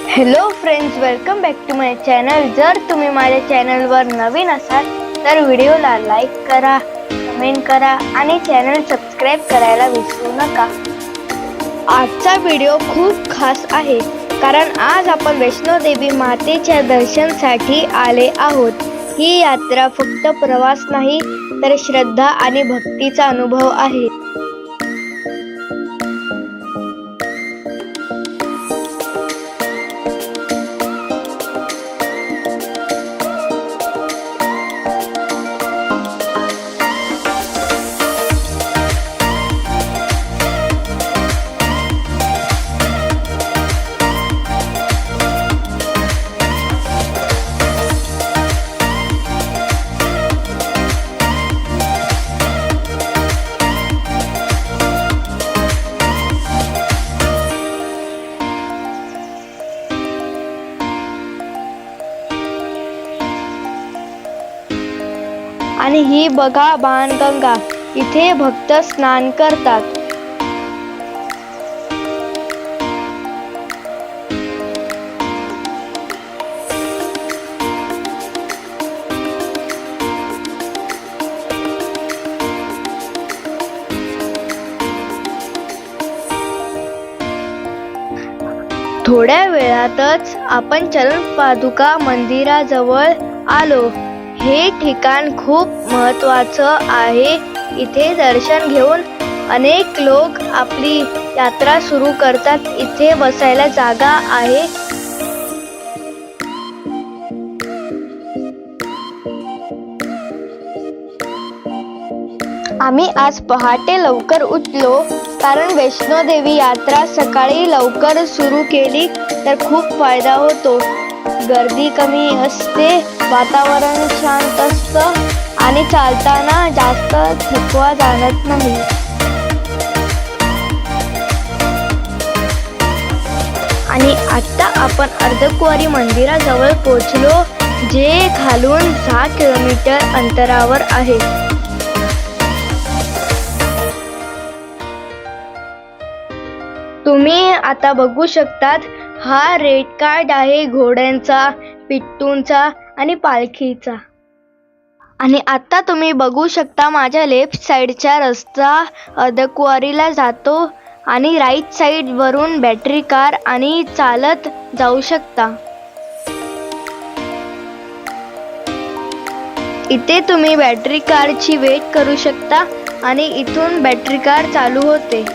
Hello friends, welcome back to my channel. जर तुम्ही माझ्या चॅनलवर नवीन असाल तर व्हिडिओला लाईक करा, कमेंट करा आणि चॅनल सबस्क्राईब करायला विसरू नका. आजचा व्हिडिओ खूप खास आहे कारण आज आपण वैष्णोदेवी मातेच्या दर्शनासाठी आले आहोत. ही यात्रा फक्त प्रवास नाही तर श्रद्धा आणि भक्तीचा अनुभव आहे. आणि ही बघा बाणगंगा, इथे भक्त स्नान करतात. थोड्या वेळातच आपण चरण पादुका मंदिराजवळ आलो. हे ठिकाण खूप महत्त्वाचं आहे. इथे दर्शन घेऊन अनेक लोक आपली यात्रा सुरू करतात. इथे बसायला जागा आहे. आम्ही आज पहाटे लवकर उठलो कारण वैष्णोदेवी यात्रा सकाळी लवकर सुरू केली तर खूप फायदा होतो. गर्दी कमी असते, वातावरण शांत असतं आणि चालताना जास्त थकवा जाणवत नाही. आणि आता आपण अर्धकुंवारी मंदिराजवळ पोहोचलो, जे खालून 6 किलोमीटर अंतरावर आहे. तुम्ही आता बघू शकतात, हा रेड कार्ड आहे घोड्यांचा, पिट्टूंचा आणि पालखीचा. आणि आता तुम्ही बघू शकता माझ्या लेफ्ट साईडचा रस्ता अर्धकुंवारीला जातो आणि राईट साईड वरून बॅटरी कार आणि चालत जाऊ शकता. इथे तुम्ही बॅटरी कारची वेट करू शकता आणि इथून बॅटरी कार चालू होते.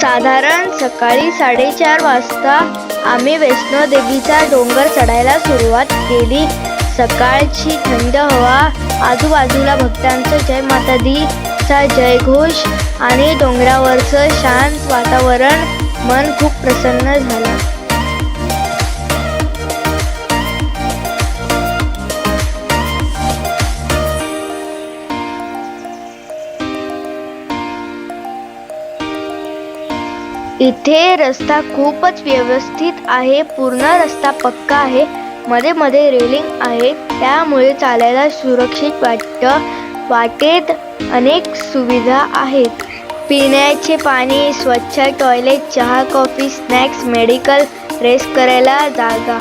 साधारण सकाळी 4:30 वाजता आम्ही वैष्णोदेवीचा डोंगर चढायला सुरुवात केली. सकाळची थंड हवा, आजूबाजूला भक्तांचं जय माता दीचा जयघोष आणि डोंगरावरचं शांत वातावरण मन खूप प्रसन्न झालं. इथे रस्ता खूपच व्यवस्थित आहे. पूर्ण रस्ता पक्का आहे. मध्ये मध्ये रेलिंग आहे, त्यामुळे चालायला सुरक्षित वाटतं. वाटेत अनेक सुविधा आहेत. पिण्याचे पाणी, स्वच्छ टॉयलेट, चहा, कॉफी, स्नॅक्स, मेडिकल, रेस्ट करायला जागा.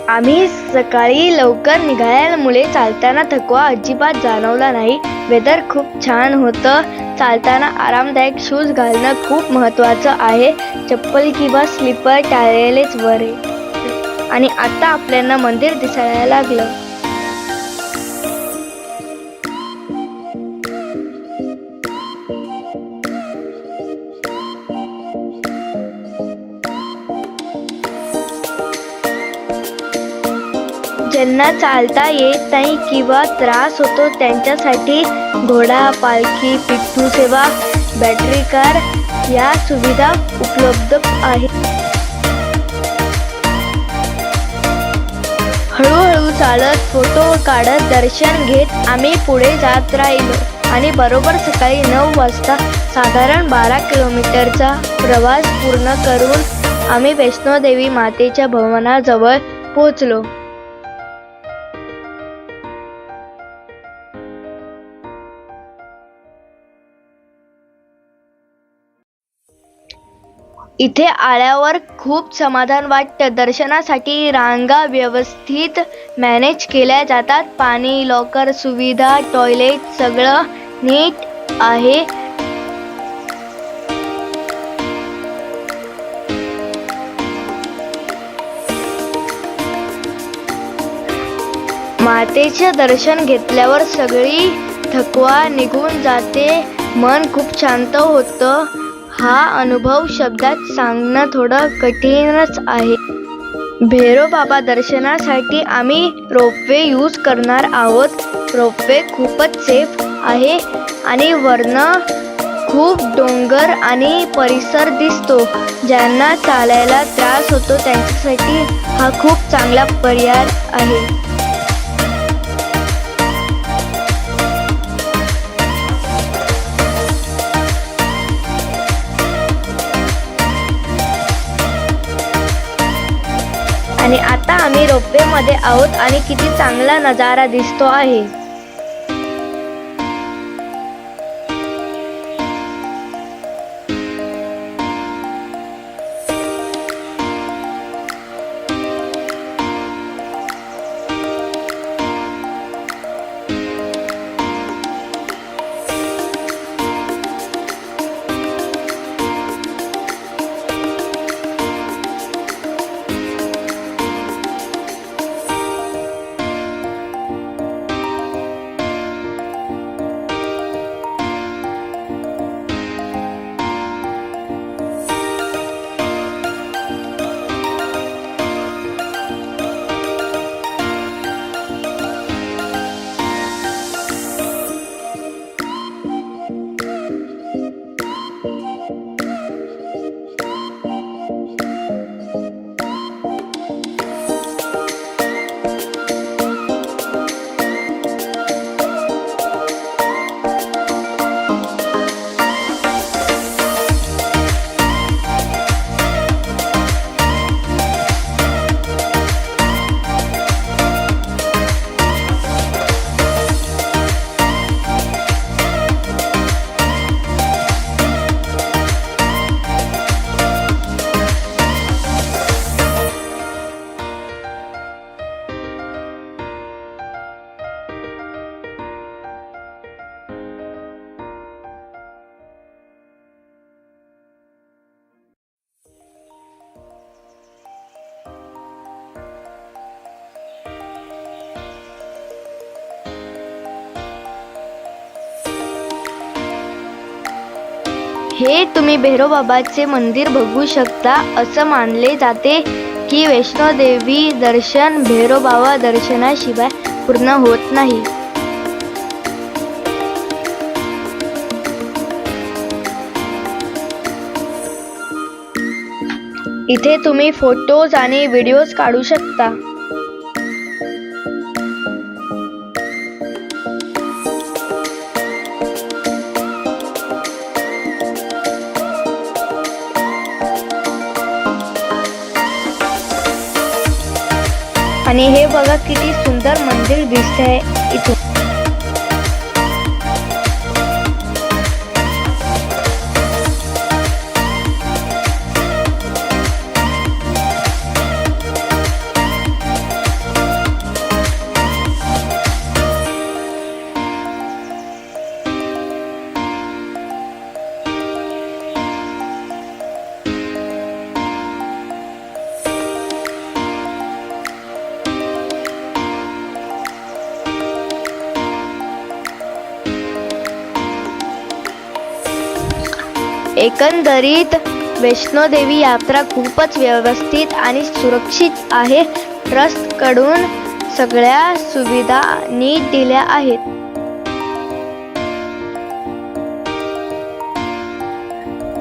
आम्ही सकाळी लवकर निघाल्यामुळे चालताना थकवा अजिबात जाणवला नाही. वेदर खूप छान होतं. चालताना आरामदायक शूज घालणं खूप महत्त्वाचं आहे. चप्पल किंवा स्लीपर टाळलेलेच बरे. आणि आता आपल्याला मंदिर दिसायला लागलं. ज्यांना चालता येत नाही किंवा त्रास होतो त्यांच्यासाठी घोडा, पालखी, पिट्टू सेवा, बॅटरी कार या सुविधा उपलब्ध आहेत. हळूहळू चालत फोटो काढत दर्शन घेत आम्ही पुढे जात राहिलो आणि बरोबर सकाळी 9 वाजता साधारण 12 किलोमीटरचा प्रवास पूर्ण करून आम्ही वैष्णोदेवी मातेच्या भवनाजवळ पोहोचलो. इथे आल्यावर खूप समाधान वाटतं. दर्शनासाठी रांगा व्यवस्थित मॅनेज केल्या जातात. पाणी, लॉकर सुविधा, टॉयलेट सगळं नीट आहे. मातेचे दर्शन घेतल्यावर सगळी थकवा निघून जाते. मन खूप शांत होतं. हा अनुभव शब्दात सांगणं थोडं कठीणच आहे. भैरव बाबा दर्शनासाठी आम्ही रोपवे यूज करणार आहोत. रोपवे खूपच सेफ आहे आणि वरनं खूप डोंगर आणि परिसर दिसतो. ज्यांना चालायला त्रास होतो त्यांच्यासाठी हा खूप चांगला पर्याय आहे. आणि आता आम्ही रोपवेमध्ये आहोत आणि किती चांगला नजारा दिसतो आहे. हे तुम्ही भैरव बाबाचे मंदिर बघू शकता. असं मानले जाते की वैष्णोदेवी दर्शन भैरव बाबा दर्शनाशिवाय पूर्ण होत नाही. इथे तुम्ही फोटोज आणि व्हिडिओज काढू शकता. आणि हे बघा किती सुंदर मंदिर दिसतंय इथून. एकंदरीत वैष्णोदेवी यात्रा खूपच व्यवस्थित आणि सुरक्षित आहे. ट्रस्टकडून सगळ्या सुविधा नीट दिल्या आहेत.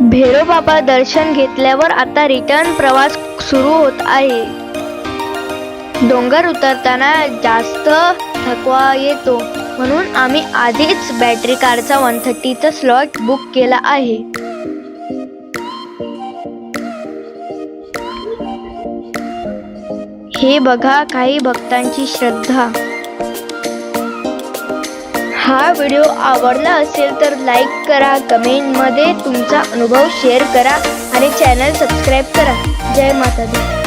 भैरव बाबा दर्शन घेतल्यावर आता रिटर्न प्रवास सुरू होत आहे. डोंगर उतरताना जास्त थकवा येतो, म्हणून आम्ही आधीच बॅटरी कारचा 130चा स्लॉट बुक केला आहे. हे बघा काही भक्तांची श्रद्धा. हा व्हिडिओ आवडला असेल तर लाईक करा, कमेंटमध्ये तुमचा अनुभव शेअर करा आणि चॅनल सबस्क्राईब करा. जय माता दी.